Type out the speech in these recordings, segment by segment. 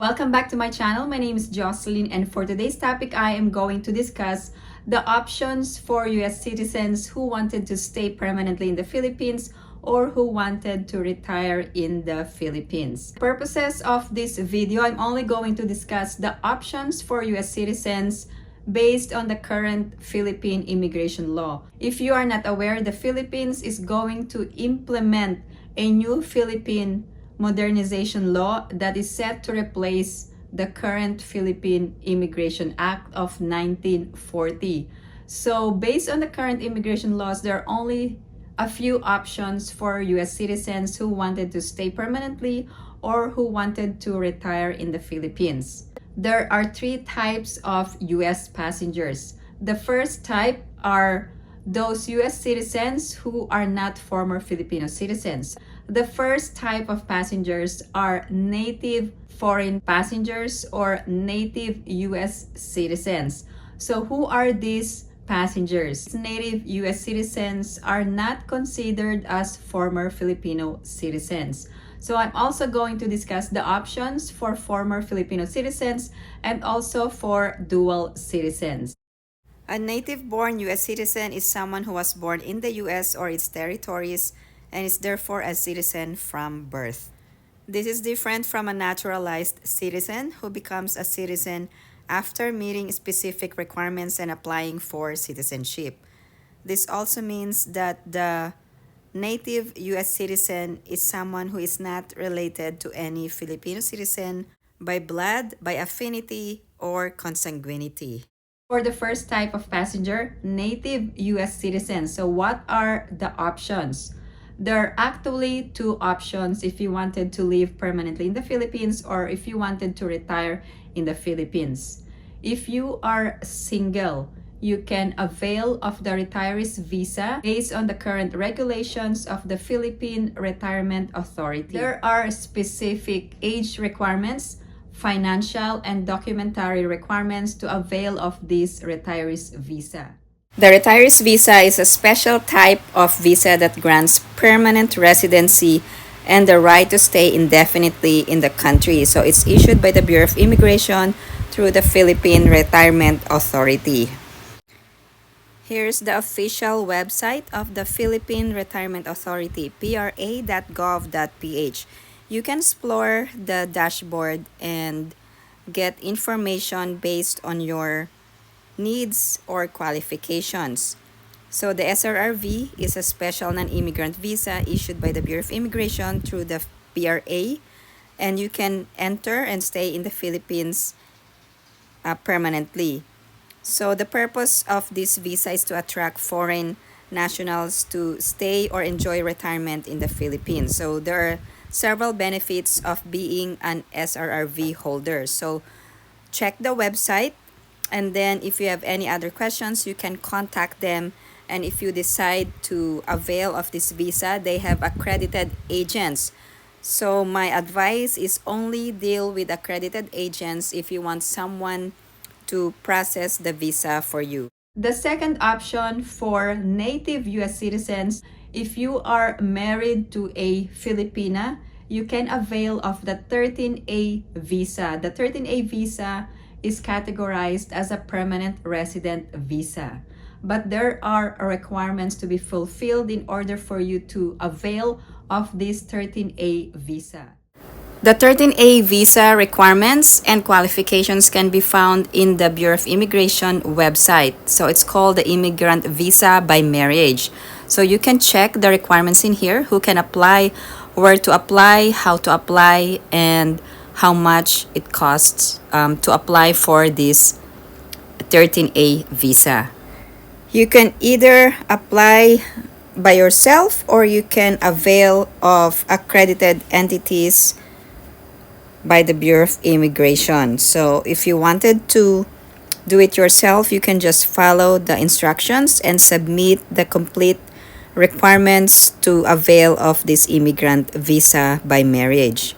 Welcome back to my channel. My name is Jocelyn, and for today's topic, I am going to discuss the options for US citizens who wanted to stay permanently in the Philippines or who wanted to retire in the Philippines. For purposes of this video, I'm only going to discuss the options for US citizens based on the current Philippine immigration law. If you are not aware, the Philippines is going to implement a new Philippine modernization law that is set to replace the current Philippine Immigration Act of 1940. So based on the current immigration laws, there are only a few options for US citizens who wanted to stay permanently or who wanted to retire in the Philippines. There are three types of US passengers. The first type are those US citizens who are not former Filipino citizens. The first type of passengers are native foreign passengers or native US citizens. So who are these passengers? Native US citizens are not considered as former Filipino citizens. So I'm also going to discuss the options for former Filipino citizens and also for dual citizens. A native-born US citizen is someone who was born in the US or its territories and is therefore a citizen from birth. This is different from a naturalized citizen who becomes a citizen after meeting specific requirements and applying for citizenship. This also means that the native US citizen is someone who is not related to any Filipino citizen by blood, by affinity, or consanguinity. For the first type of passenger, native US citizens. So what are the options? There are actually two options if you wanted to live permanently in the Philippines or if you wanted to retire in the Philippines. If you are single, you can avail of the retiree's visa based on the current regulations of the Philippine Retirement Authority. There are specific age requirements, financial and documentary requirements to avail of this retiree's visa. The retiree's visa is a special type of visa that grants permanent residency and the right to stay indefinitely in the country. So it's issued by the Bureau of Immigration through the Philippine Retirement Authority. Here's the official website of the Philippine Retirement Authority, pra.gov.ph. You can explore the dashboard and get information based on your needs or qualifications. So the SRRV is a special non-immigrant visa issued by the Bureau of Immigration through the PRA, and you can enter and stay in the Philippines permanently. So the purpose of this visa is to attract foreign nationals to stay or enjoy retirement in the Philippines. So there are several benefits of being an SRRV holder. So check the website, and then if you have any other questions, you can contact them. And if you decide to avail of this visa, they have accredited agents. So my advice is only deal with accredited agents if you want someone to process the visa for you. The second option for native US citizens, if you are married to a Filipina, you can avail of the 13A visa. The 13A visa is categorized as a permanent resident visa. But there are requirements to be fulfilled in order for you to avail of this 13A visa. The 13A visa requirements and qualifications can be found in the Bureau of Immigration website. So it's called the Immigrant Visa by Marriage. So you can check the requirements in here, who can apply, where to apply, how to apply, and how much it costs to apply for this 13A visa. You can either apply by yourself or you can avail of accredited entities by the Bureau of Immigration. So if you wanted to do it yourself, you can just follow the instructions and submit the complete requirements to avail of this immigrant visa by marriage.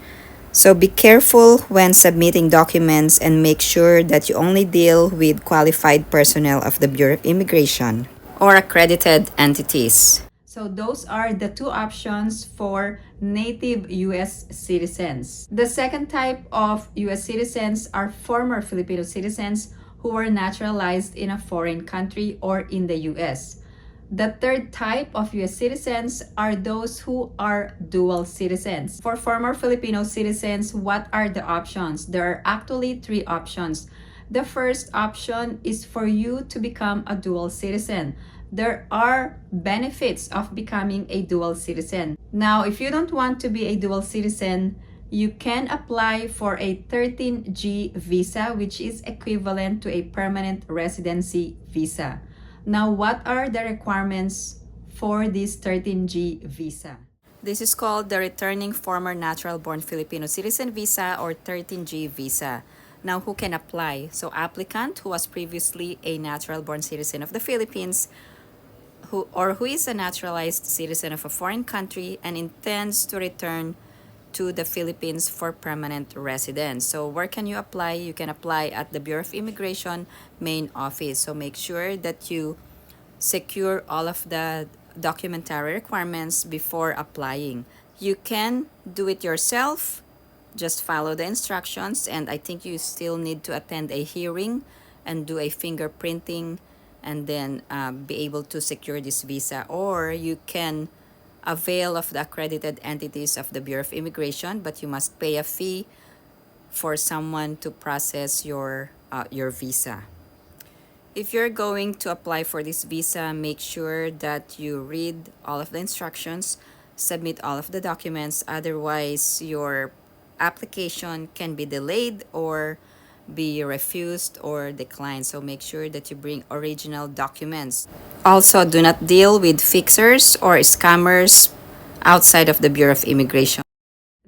So be careful when submitting documents and make sure that you only deal with qualified personnel of the Bureau of Immigration or accredited entities. So those are the two options for native US citizens. The second type of US citizens are former Filipino citizens who were naturalized in a foreign country or in the US. The third type of US citizens are those who are dual citizens. For former Filipino citizens, what are the options? There are actually three options. The first option is for you to become a dual citizen. There are benefits of becoming a dual citizen. Now, if you don't want to be a dual citizen, you can apply for a 13G visa, which is equivalent to a permanent residency visa. Now, what are the requirements for this 13G visa? This is called the Returning Former Natural-Born Filipino Citizen Visa or 13G visa. Now, who can apply? So, applicant who was previously a natural-born citizen of the Philippines who is a naturalized citizen of a foreign country and intends to return to the Philippines for permanent residence. So where can you apply? You can apply at the Bureau of Immigration main office. So make sure that you secure all of the documentary requirements before applying. You can do it yourself. Just follow the instructions, and I think you still need to attend a hearing and do a fingerprinting and then be able to secure this visa. Or you can avail of the accredited entities of the Bureau of Immigration, but you must pay a fee for someone to process your visa. If you're going to apply for this visa, make sure that you read all of the instructions, submit all of the documents, otherwise your application can be delayed or be refused or declined. So make sure that you bring original documents. Also, do not deal with fixers or scammers outside of the Bureau of Immigration.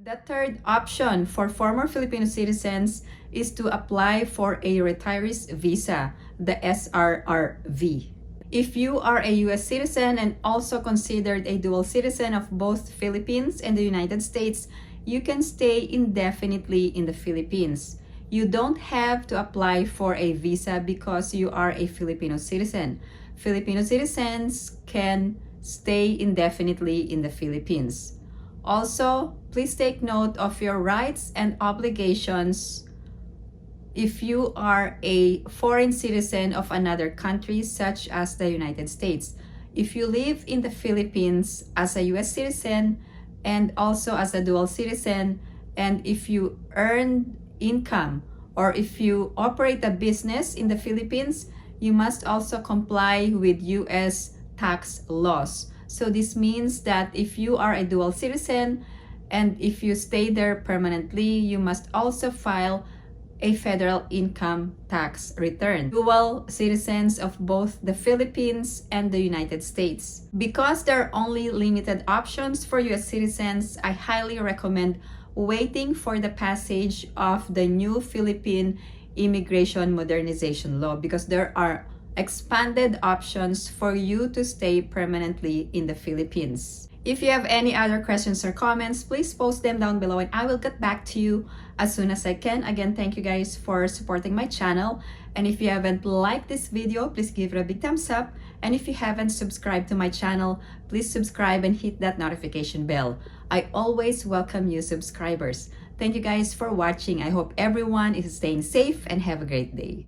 The third option for former Filipino citizens is to apply for a retirees visa, the SRRV. If you are a US citizen and also considered a dual citizen of both Philippines and the United States, you can stay indefinitely in the Philippines. You don't have to apply for a visa because you are a Filipino citizen. Filipino citizens can stay indefinitely in the Philippines. Also, please take note of your rights and obligations if you are a foreign citizen of another country such as the United States. If you live in the Philippines as a US citizen and also as a dual citizen, and if you earn income or if you operate a business in the Philippines, you must also comply with US tax laws. So this means that if you are a dual citizen and if you stay there permanently, you must also file a federal income tax return. Dual citizens of both the Philippines and the United States. Because there are only limited options for US citizens, I highly recommend waiting for the passage of the new Philippine Immigration Modernization Law, because there are expanded options for you to stay permanently in the Philippines. If you have any other questions or comments, please post them down below and I will get back to you as soon as I can. Again, thank you guys for supporting my channel. And if you haven't liked this video, please give it a big thumbs up. And if you haven't subscribed to my channel, please subscribe and hit that notification bell. I always welcome new subscribers. Thank you guys for watching. I hope everyone is staying safe and have a great day.